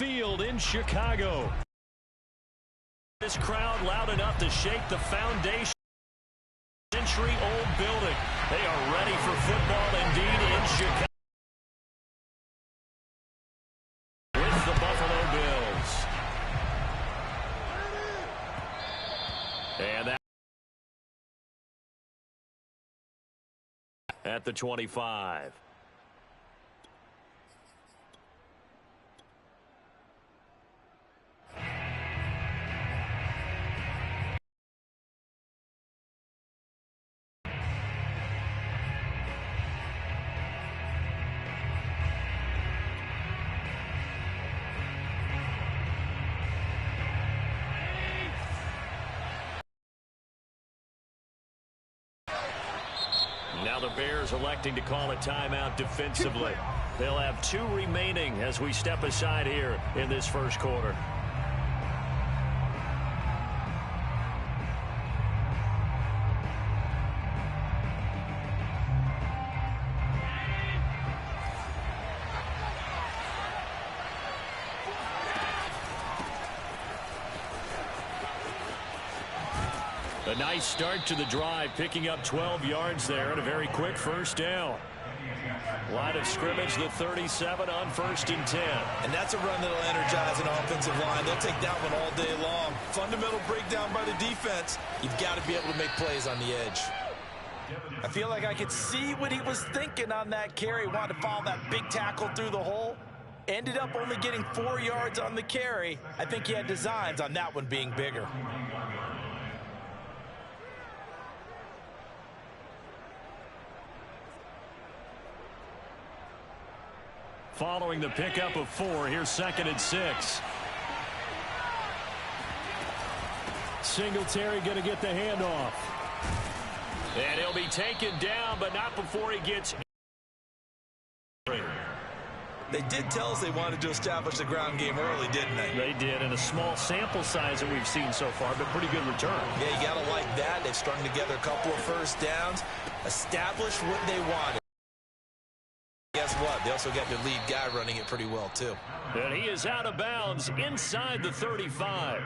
Field in Chicago. This crowd loud enough to shake the foundation. Century-old building. They are ready for football indeed in Chicago. With the Buffalo Bills. And that at the 25. Now the Bears electing to call a timeout defensively. They'll have 2 remaining as we step aside here in this first quarter. A nice start to the drive, picking up 12 yards there and a very quick first down. Line of scrimmage, the 37 on 1st and 10. And that's a run that'll energize an offensive line. They'll take that one all day long. Fundamental breakdown by the defense. You've got to be able to make plays on the edge. I feel like I could see what he was thinking on that carry. Wanted to follow that big tackle through the hole. Ended up only getting 4 yards on the carry. I think he had designs on that one being bigger. Following the pickup of 4, here's 2nd and 6. Singletary going to get the handoff. And he'll be taken down, but not before he gets. They did tell us they wanted to establish the ground game early, didn't they? They did, and a small sample size that we've seen so far, but pretty good return. Yeah, you got to like that. They've strung together a couple of first downs, established what they wanted. Guess what? They also got their lead guy running it pretty well, too. And he is out of bounds inside the 35.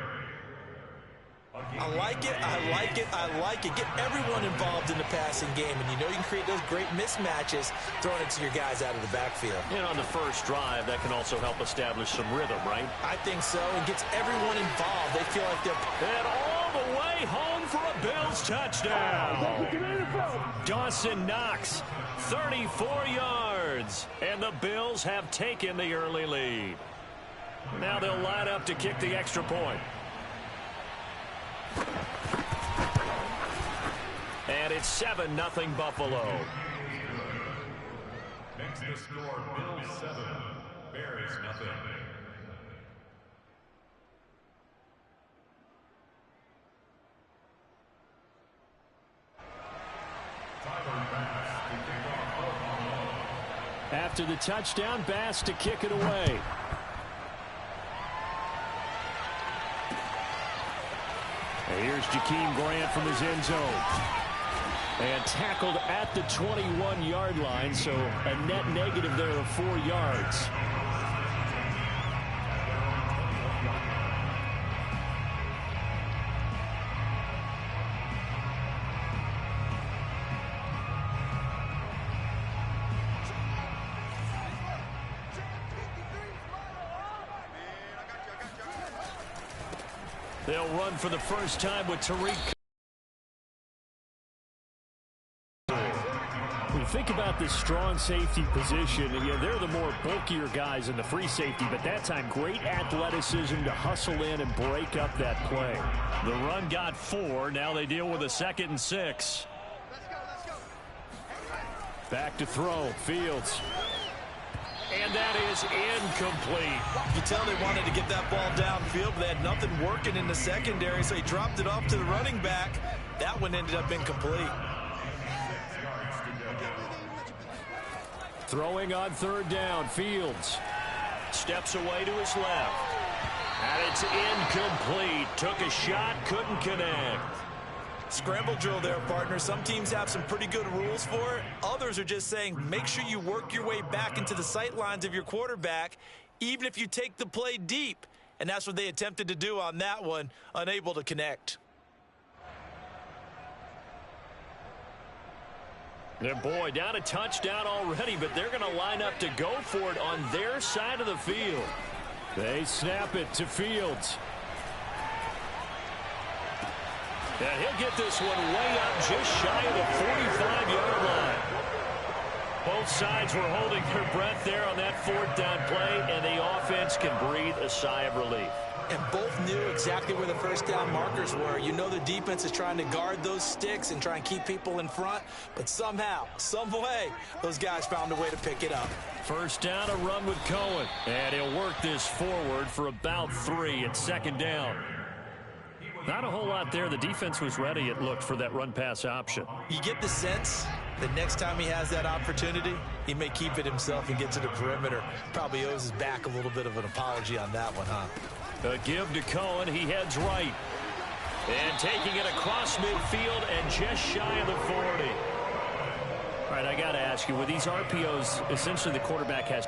I like it, I like it, I like it. Get everyone involved in the passing game, and you know you can create those great mismatches throwing it to your guys out of the backfield. And on the first drive, that can also help establish some rhythm, right? I think so. It gets everyone involved. They feel like they're... And all the way home for a Bills touchdown. Dawson Knox, 34 yards. And the Bills have taken the early lead. Now they'll line up to kick the extra point. And it's 7-0 Buffalo. Makes the score Bills 7, Bears nothing. After the touchdown, Bass to kick it away. And here's Jakeem Grant from his end zone. And tackled at the 21-yard line, so a net negative there of 4 yards. They'll run for the first time with Tariq. When you think about this strong safety position, they're the more bulkier guys in the free safety, but that time great athleticism to hustle in and break up that play. The run got 4. Now they deal with a 2nd and 6. Back to throw. Fields. And that is incomplete. You tell they wanted to get that ball downfield, but they had nothing working in the secondary, so he dropped it off to the running back. That one ended up incomplete. Throwing on 3rd down, Fields. Steps away to his left. And it's incomplete. Took a shot, couldn't connect. Scramble drill there, partner. Some teams have some pretty good rules for it. Others are just saying make sure you work your way back into the sight lines of your quarterback. even if you take the play deep. And that's what they attempted to do on that one, unable to connect. And boy, down a touchdown already, but they're going to line up to go for it on their side of the field. They snap it to Fields. And he'll get this one way up just shy of the 45-yard line. Both sides were holding their breath there on that fourth down play, and the offense can breathe a sigh of relief. And both knew exactly where the first down markers were. You know the defense is trying to guard those sticks and try and keep people in front, but somehow, some way, those guys found a way to pick it up. First down, a run with Cohen. And he'll work this forward for about 3 at second down. Not a whole lot there. The defense was ready, it looked, for that run-pass option. You get the sense that next time he has that opportunity, he may keep it himself and get to the perimeter. Probably owes his back a little bit of an apology on that one, huh? A give to Cohen. He heads right. And taking it across midfield and just shy of the 40. All right, I got to ask you, with these RPOs, essentially the quarterback has...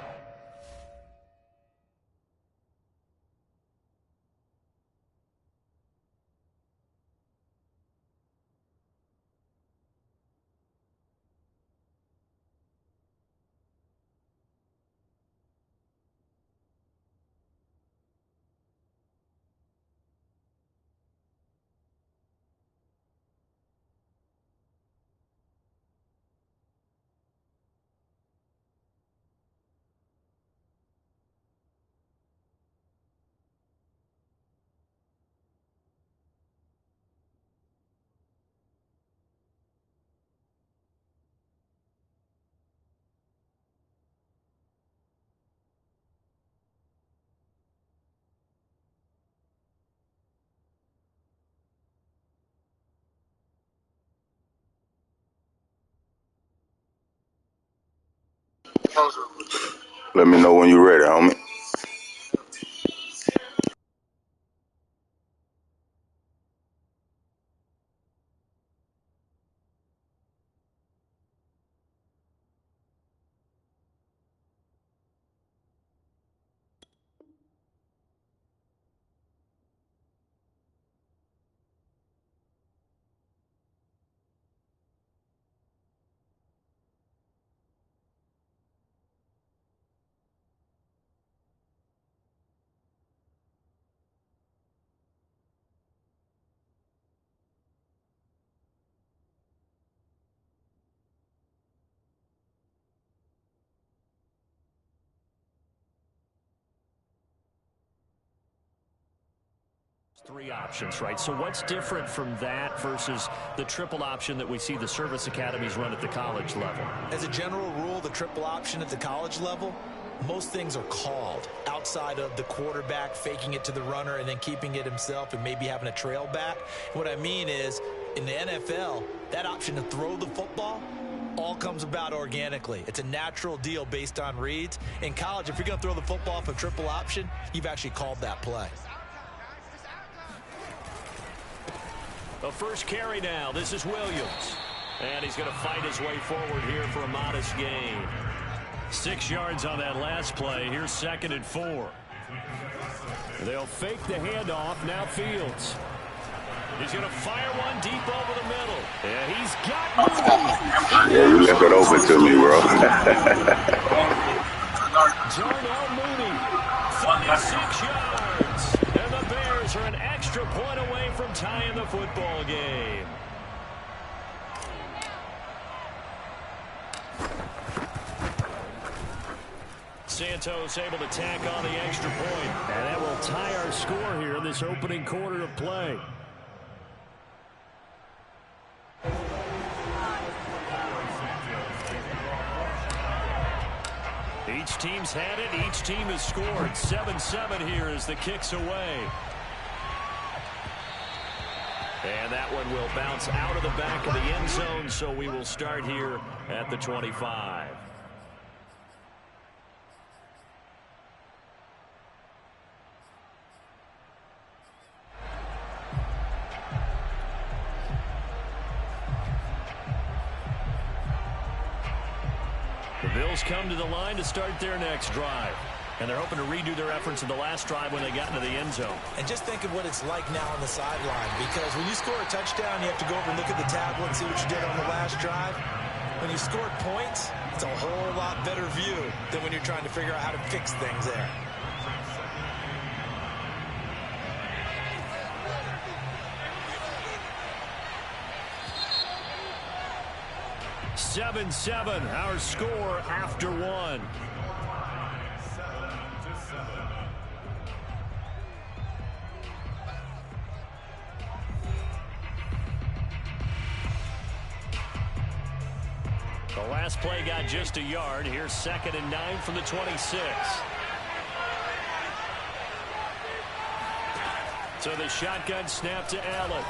Let me know when you're ready, homie. Three options, right? So what's different from that versus the triple option that we see the service academies run at the college level? As a general rule, the triple option at the college level, most things are called outside of the quarterback faking it to the runner and then keeping it himself and maybe having a trail back. What I mean is, in the NFL, that option to throw the football all comes about organically. It's a natural deal based on reads. In college, if you're going to throw the football for triple option, you've actually called that play. The first carry now. This is Williams. And he's going to fight his way forward here for a modest gain. 6 yards on that last play. Here's 2nd and 4. They'll fake the handoff. Now Fields. He's going to fire one deep over the middle. And he's got Mooney. Yeah, you left it open to me, bro. Darnell Mooney, 36 yards. And the Bears are an extra point away from tying the football game. Santos able to tack on the extra point. And that will tie our score here in this opening quarter of play. Each team's had it. Each team has scored. 7-7 here as the kick's away. And that one will bounce out of the back of the end zone, so we will start here at the 25. The Bills come to the line to start their next drive. And they're hoping to redo their efforts in the last drive when they got into the end zone. And just think of what it's like now on the sideline, because when you score a touchdown, you have to go over and look at the tablet and see what you did on the last drive. When you scored points, it's a whole lot better view than when you're trying to figure out how to fix things there. Seven, our score after one. The last play got just a yard. Here's 2nd and 9 from the 26. So the shotgun snap to Allen.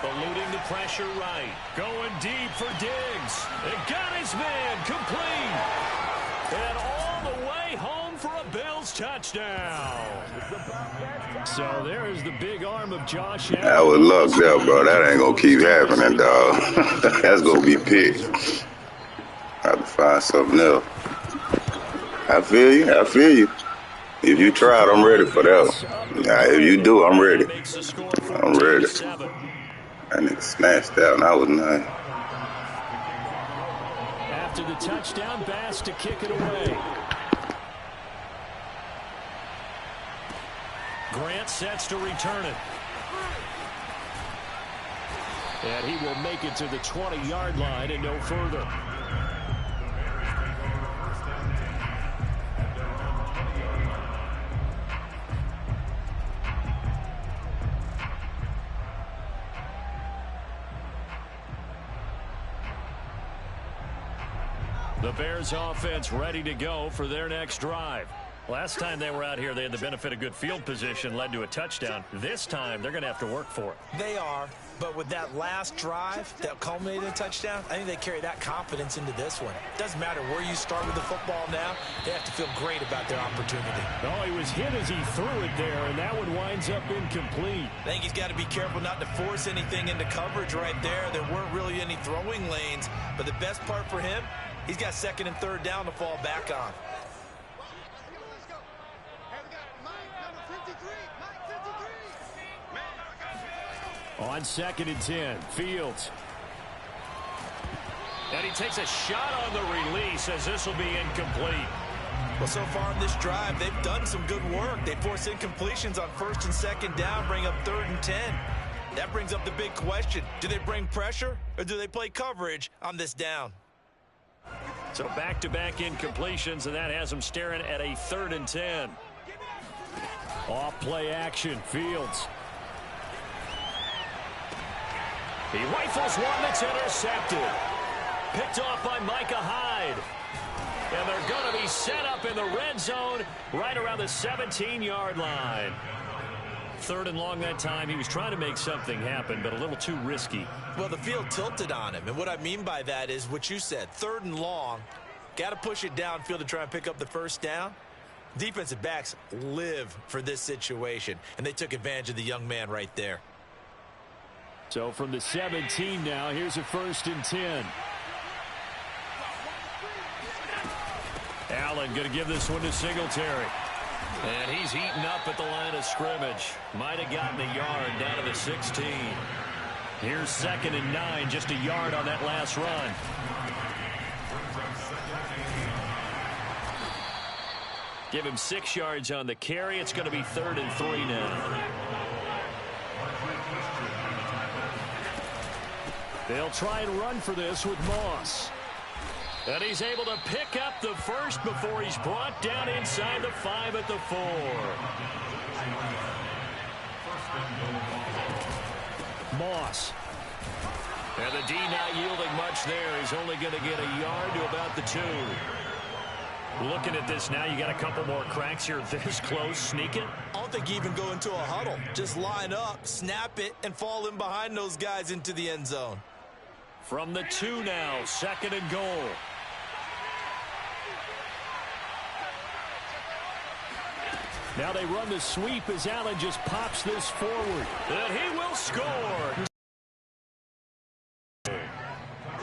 Eluding the pressure right. Going deep for Diggs. It got his man complete. And all the way home for a Bills touchdown. So there's the big arm of Josh Allen. That was luck there, bro. That ain't going to keep happening, dog. That's going to be picked. I have to find something else. I feel you. If you try it, I'm ready for that one. Now, if you do, I'm ready. I'm ready. That nigga snatched out, and I was nice. After the touchdown, Bass to kick it away. Grant sets to return it. And he will make it to the 20-yard line and no further. The Bears offense ready to go for their next drive. Last time they were out here, they had the benefit of good field position, led to a touchdown. This time, they're going to have to work for it. They are, but with that last drive that culminated in a touchdown, I think they carry that confidence into this one. Doesn't matter where you start with the football now, they have to feel great about their opportunity. Oh, he was hit as he threw it there, and that one winds up incomplete. I think he's got to be careful not to force anything into coverage right there. There weren't really any throwing lanes, but the best part for him, he's got 2nd and 3rd down to fall back on. On 2nd and 10, Fields. And he takes a shot on the release as this will be incomplete. Well, so far in this drive, they've done some good work. They force incompletions on 1st and 2nd down, bring up 3rd and 10. That brings up the big question. Do they bring pressure or do they play coverage on this down? So back-to-back incompletions, and that has them staring at a 3rd and 10. Off play action, Fields. He rifles one that's intercepted. Picked off by Micah Hyde. And they're going to be set up in the red zone right around the 17-yard line. 3rd and long that time. He was trying to make something happen, but a little too risky. Well, the field tilted on him, and what I mean by that is what you said. 3rd and long. Got to push it downfield to try and pick up the 1st down. Defensive backs live for this situation, and they took advantage of the young man right there. So from the 17 now, here's a 1st and 10. Allen going to give this one to Singletary. And he's eaten up at the line of scrimmage. Might have gotten a yard down to the 16. Here's 2nd and 9, just a yard on that last run. Give him 6 yards on the carry. It's going to be 3rd and 3 now. They'll try and run for this with Moss. And he's able to pick up the 1st before he's brought down inside the 5 at the 4. Moss. And the D not yielding much there. He's only going to get a yard to about the 2. Looking at this now, you got a couple more cracks here this close. Sneak it. I don't think you even go into a huddle. Just line up, snap it, and fall in behind those guys into the end zone. From the 2 now, 2nd and goal. Now they run the sweep as Allen just pops this forward. And he will score.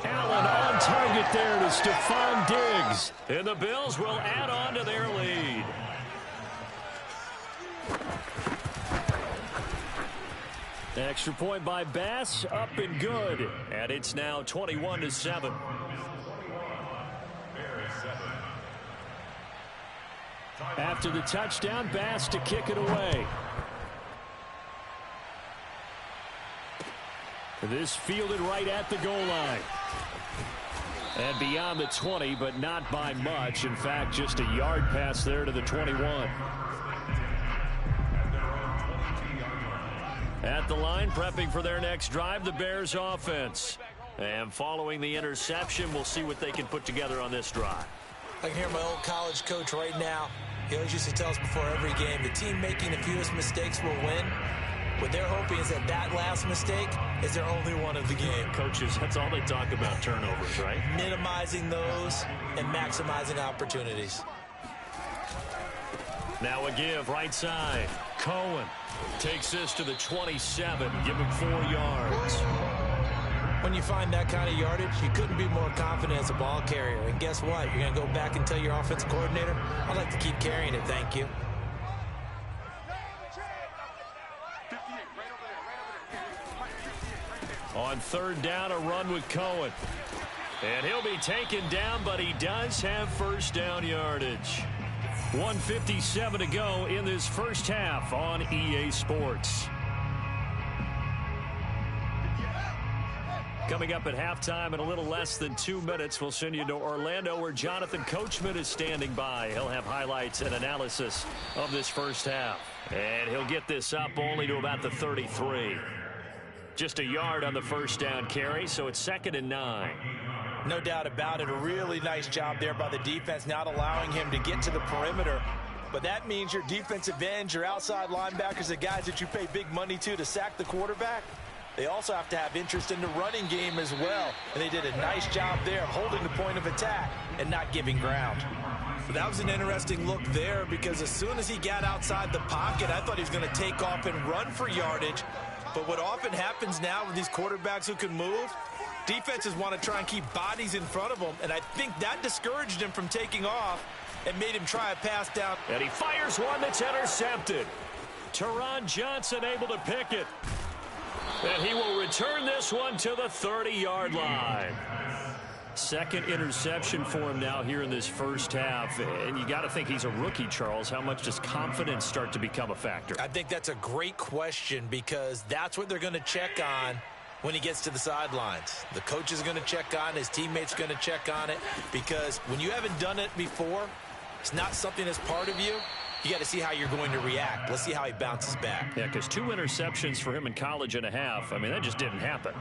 Allen on target there to Stephon Diggs. And the Bills will add on to their lead. Extra point by Bass, up and good. And it's now 21-7. After the touchdown, Bass to kick it away. This fielded right at the goal line. And beyond the 20, but not by much. In fact, just a yard pass there to the 21. At the line, prepping for their next drive, the Bears offense. And following the interception, we'll see what they can put together on this drive. I can hear my old college coach right now. He always used to tell us before every game, the team making the fewest mistakes will win. What they're hoping is that last mistake is their only one of the game. Coaches, that's all they talk about, turnovers, right? Minimizing those and maximizing opportunities. Now a give, right side. Cohen takes this to the 27, give him 4 yards. When you find that kind of yardage, you couldn't be more confident as a ball carrier. And guess what? You're going to go back and tell your offensive coordinator, I'd like to keep carrying it, thank you. On third down, a run with Cohen. And he'll be taken down, but he does have first down yardage. 1:57 to go in this first half on EA Sports. Coming up at halftime in a little less than 2 minutes, we'll send you to Orlando where Jonathan Coachman is standing by. He'll have highlights and analysis of this first half. And he'll get this up only to about the 33. Just a yard on the first down carry, so it's 2nd and 9. No doubt about it. A really nice job there by the defense, not allowing him to get to the perimeter. But that means your defensive ends, your outside linebackers, the guys that you pay big money to sack the quarterback, they also have to have interest in the running game as well. And they did a nice job there of holding the point of attack and not giving ground. But that was an interesting look there because as soon as he got outside the pocket, I thought he was going to take off and run for yardage. But what often happens now with these quarterbacks who can move, defenses want to try and keep bodies in front of them, and I think that discouraged him from taking off and made him try a pass down. And he fires one that's intercepted. Teron Johnson able to pick it. And he will return this one to the 30-yard line. Second interception for him now here in this first half. And you got to think he's a rookie, Charles. How much does confidence start to become a factor? I think that's a great question because that's what they're going to check on when he gets to the sidelines. The coach is going to check on it. His teammates are going to check on it because when you haven't done it before, it's not something that's part of you. You got to see how you're going to react. Let's see how he bounces back. Yeah, because 2 interceptions for him in college and a half. I mean, that just didn't happen.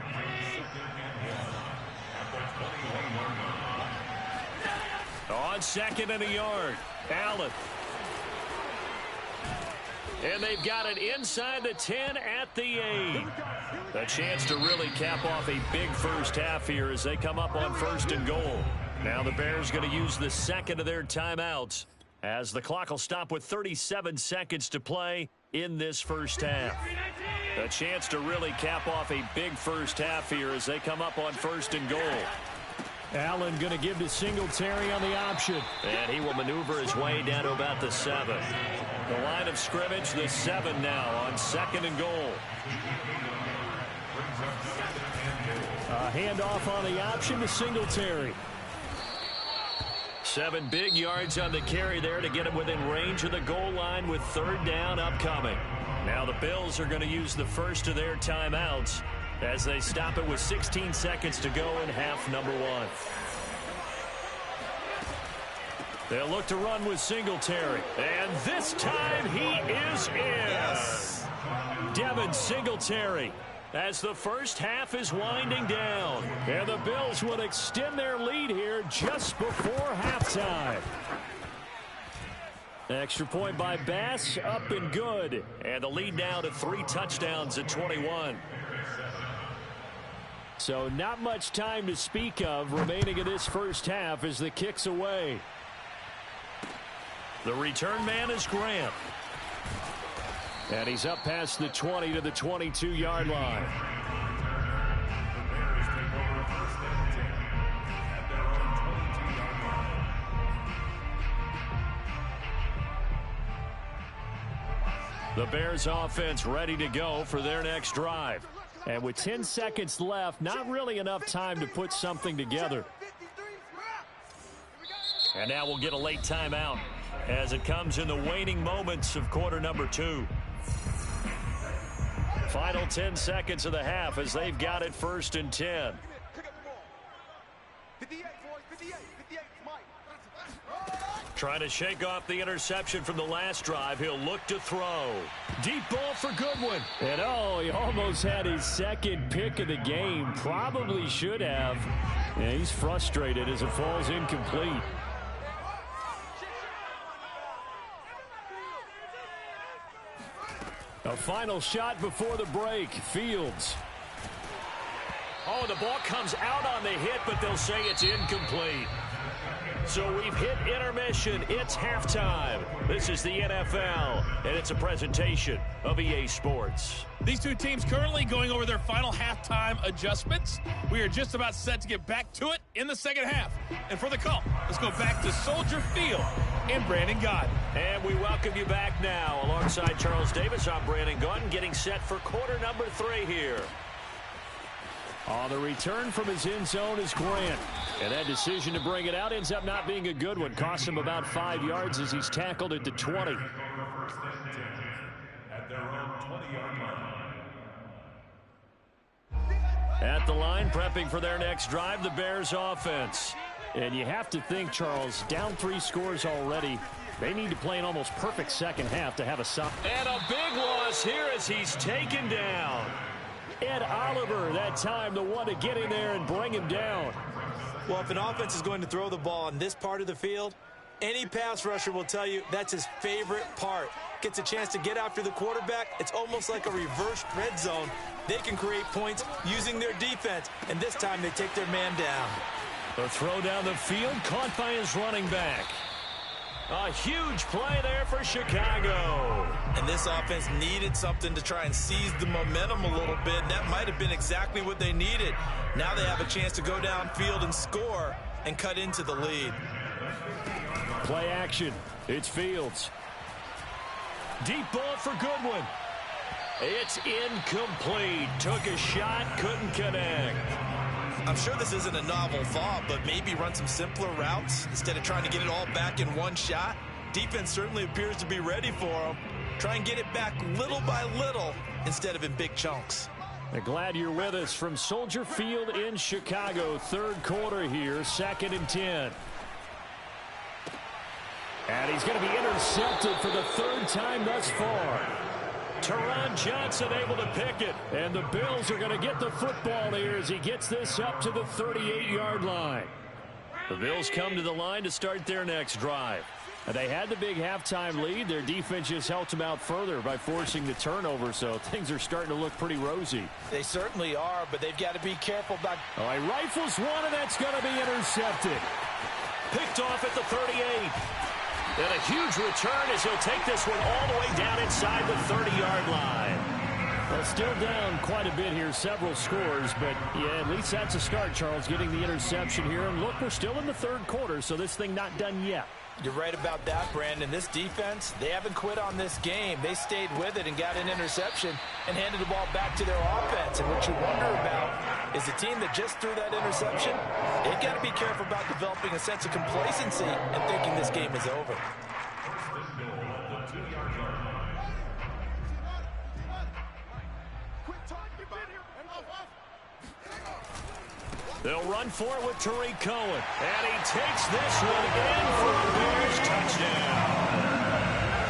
On 2nd and a yard, Allen. And they've got it inside the 10 at the 8. A chance to really cap off a big first half here as they come up on 1st and goal. Now the Bears going to use the second of their timeouts as the clock will stop with 37 seconds to play in this first half. A chance to really cap off a big first half here as they come up on 1st and goal. Allen going to give to Singletary on the option. And he will maneuver his way down to about the 7. The line of scrimmage, the 7 now on 2nd and goal. A handoff on the option to Singletary. 7 big yards on the carry there to get him within range of the goal line with 3rd down upcoming. Now the Bills are going to use the first of their timeouts as they stop it with 16 seconds to go in half number 1. They'll look to run with Singletary. And this time he is in. Yes. Devin Singletary as the first half is winding down. And the Bills will extend their lead here just before halftime. Extra point by Bass, up and good. And the lead now to 3 touchdowns at 21. So not much time to speak of remaining in this first half as the kick's away. The return man is Grant. And he's up past the 20 to the 22-yard line. The Bears offense ready to go for their next drive. And with 10 seconds left, not really enough time to put something together. And now we'll get a late timeout as it comes in the waning moments of quarter number 2. Final 10 seconds of the half as they've got it 1st and 10. Trying to shake off the interception from the last drive. He'll look to throw. Deep ball for Goodwin. And oh, he almost had his second pick of the game. Probably should have. Yeah, he's frustrated as it falls incomplete. A final shot before the break. Fields. Oh, the ball comes out on the hit, but they'll say it's incomplete. So we've hit intermission. It's halftime. This is the NFL, and it's a presentation of EA Sports. These two teams currently going over their final halftime adjustments. We are just about set to get back to it in the second half. And for the call, let's go back to Soldier Field and Brandon Gaudin. And we welcome you back now. Alongside Charles Davis, I'm Brandon Gaudin, getting set for quarter number 3 here. On the return from his end zone is Grant. And that decision to bring it out ends up not being a good one. Costs him about 5 yards as he's tackled at the 20. At their own 20-yard line. At the line, prepping for their next drive, the Bears offense. And you have to think, Charles, down 3 scores already. They need to play an almost perfect second half to have a stop. And a big loss here as he's taken down. Ed Oliver, that time, the one to get in there and bring him down. Well, if an offense is going to throw the ball in this part of the field, any pass rusher will tell you that's his favorite part. Gets a chance to get after the quarterback. It's almost like a reverse red zone. They can create points using their defense, and this time they take their man down. The throw down the field, caught by his running back. A huge play there for Chicago. And this offense needed something to try and seize the momentum a little bit. That might have been exactly what they needed. Now they have a chance to go downfield and score and cut into the lead. Play action. It's Fields. Deep ball for Goodwin. It's incomplete. Took a shot, couldn't connect. I'm sure this isn't a novel thought, but maybe run some simpler routes instead of trying to get it all back in one shot. Defense certainly appears to be ready for them. Try and get it back little by little instead of in big chunks. Glad you're with us from Soldier Field in Chicago. 3rd quarter here, 2nd and 10. And he's going to be intercepted for the 3rd time thus far. Teron Johnson able to pick it. And the Bills are going to get the football here as he gets this up to the 38-yard line. The Bills come to the line to start their next drive. And they had the big halftime lead. Their defense just helped them out further by forcing the turnover, so things are starting to look pretty rosy. They certainly are, but they've got to be careful about... Oh, he rifles one, and that's going to be intercepted. Picked off at the 38. And a huge return as he'll take this one all the way down inside the 30-yard line. Well, still down quite a bit here, several scores, but yeah, at least that's a start, Charles, getting the interception here. And look, we're still in the 3rd quarter, so this thing not done yet. You're right about that, Brandon. This defense, they haven't quit on this game. They stayed with it and got an interception and handed the ball back to their offense. And what you wonder about is the team that just threw that interception, they've got to be careful about developing a sense of complacency and thinking this game is over. They'll run for it with Tariq Cohen. And he takes this one in for a Bears touchdown.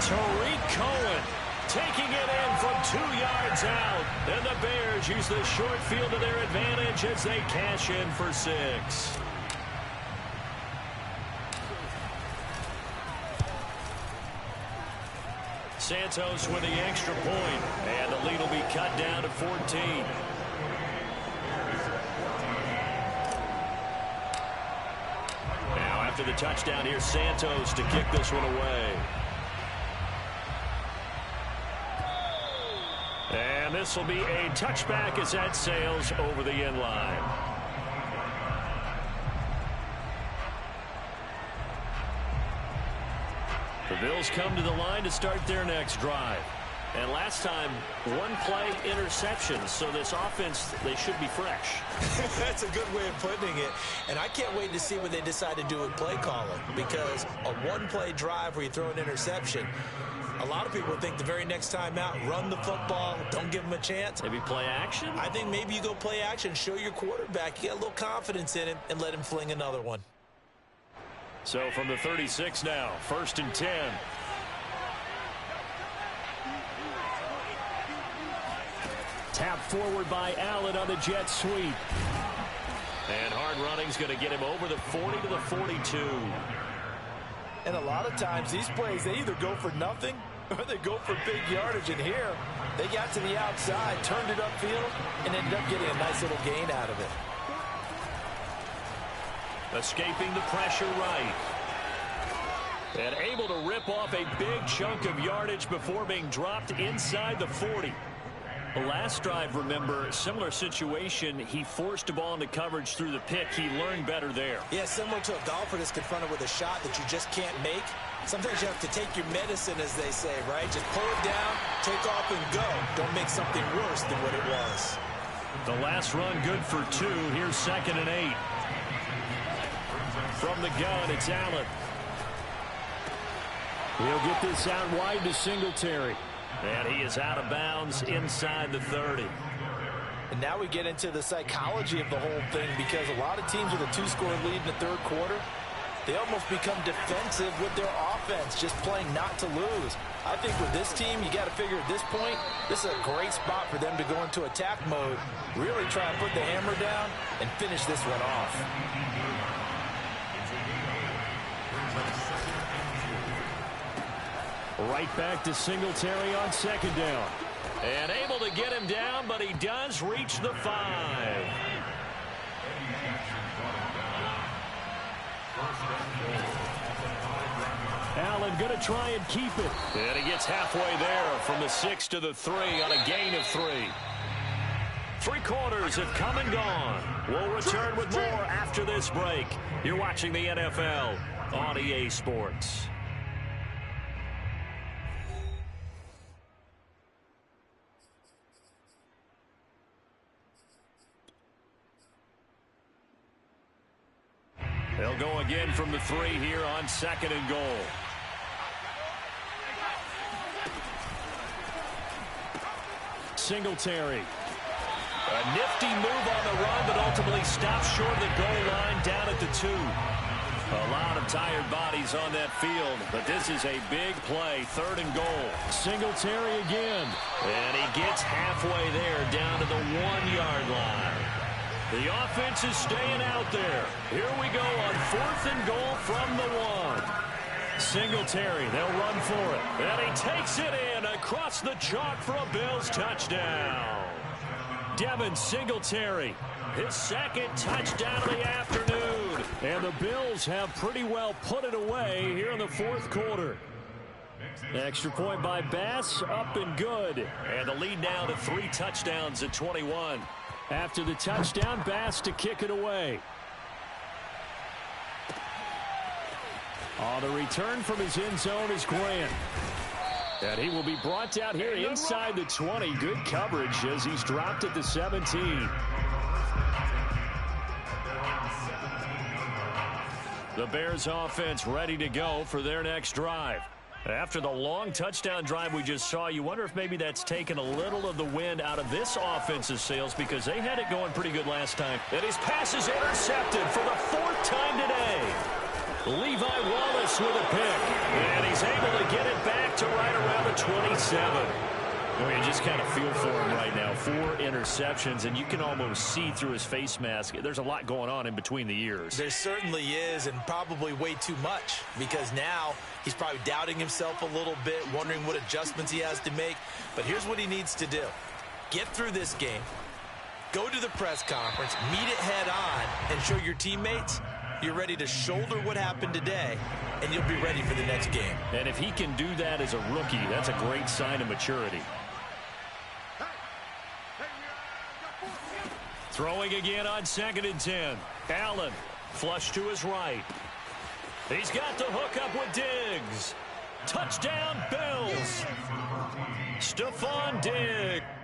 Tariq Cohen taking it in from 2 yards out. And the Bears use the short field to their advantage as they cash in for 6. Santos with the extra point. And the lead will be cut down to 14. After the touchdown, here's Santos to kick this one away. And this will be a touchback as that sails over the end line. The Bills come to the line to start their next drive. And last time, one play interception. So this offense, they should be fresh. That's a good way of putting it. And I can't wait to see what they decide to do with play calling, because a one-play drive where you throw an interception, a lot of people think the very next time out, run the football, don't give them a chance. Maybe play action? I think maybe you go play action, show your quarterback you got a little confidence in him, and let him fling another one. So from the 36 now, 1st and 10. Tap forward by Allen on the jet sweep. And hard running's going to get him over the 40 to the 42. And a lot of times these plays, they either go for nothing or they go for big yardage. And here, they got to the outside, turned it upfield, and ended up getting a nice little gain out of it. Escaping the pressure right. And able to rip off a big chunk of yardage before being dropped inside the 40. The last drive, remember, similar situation. He forced a ball into coverage through the pick. He learned better there. Yeah, similar to a golfer that's confronted with a shot that you just can't make. Sometimes you have to take your medicine, as they say, right? Just pull it down, take off, and go. Don't make something worse than what it was. The last run good for 2. Here's 2nd and 8. From the gun, it's Allen. He'll get this out wide to Singletary. And he is out of bounds inside the 30. And now we get into the psychology of the whole thing, because a lot of teams with a 2-score lead in the third quarter, they almost become defensive with their offense, just playing not to lose. I think with this team, you got to figure at this point, this is a great spot for them to go into attack mode, really try and put the hammer down and finish this one off. Right back to Singletary on 2nd down. And able to get him down, but he does reach the 5. Allen going to try and keep it. And he gets halfway there from the 6 to the 3 on a gain of 3. 3 quarters have come and gone. We'll return with more after this break. You're watching the NFL on EA Sports. They'll go again from the 3 here on 2nd and goal. Singletary. A nifty move on the run, but ultimately stops short of the goal line down at the 2. A lot of tired bodies on that field, but this is a big play, 3rd and goal. Singletary again. And he gets halfway there down to the 1-yard line. The offense is staying out there. Here we go on 4th and goal from the 1. Singletary, they'll run for it. And he takes it in across the chalk for a Bills touchdown. Devin Singletary, his 2nd touchdown of the afternoon. And the Bills have pretty well put it away here in the 4th quarter. Extra point by Bass, up and good. And the lead now to 3 touchdowns at 21. After the touchdown, Bass to kick it away. On the return from his end zone is Grant. And he will be brought down here inside the 20. Good coverage as he's dropped at the 17. The Bears offense ready to go for their next drive. After the long touchdown drive we just saw, you wonder if maybe that's taken a little of the wind out of this offense's sails, because they had it going pretty good last time. And his pass is intercepted for the 4th time today. Levi Wallace with a pick. And he's able to get it back to right around the 27. I mean, you just kind of feel for him right now. 4 interceptions, and you can almost see through his face mask. There's a lot going on in between the ears. There certainly is, and probably way too much, because now he's probably doubting himself a little bit, wondering what adjustments he has to make. But here's what he needs to do. Get through this game, go to the press conference, meet it head on, and show your teammates you're ready to shoulder what happened today, and you'll be ready for the next game. And if he can do that as a rookie, that's a great sign of maturity. Throwing again on 2nd and 10. Allen, flush to his right. He's got the hook up with Diggs. Touchdown, Bills. Stephon Diggs.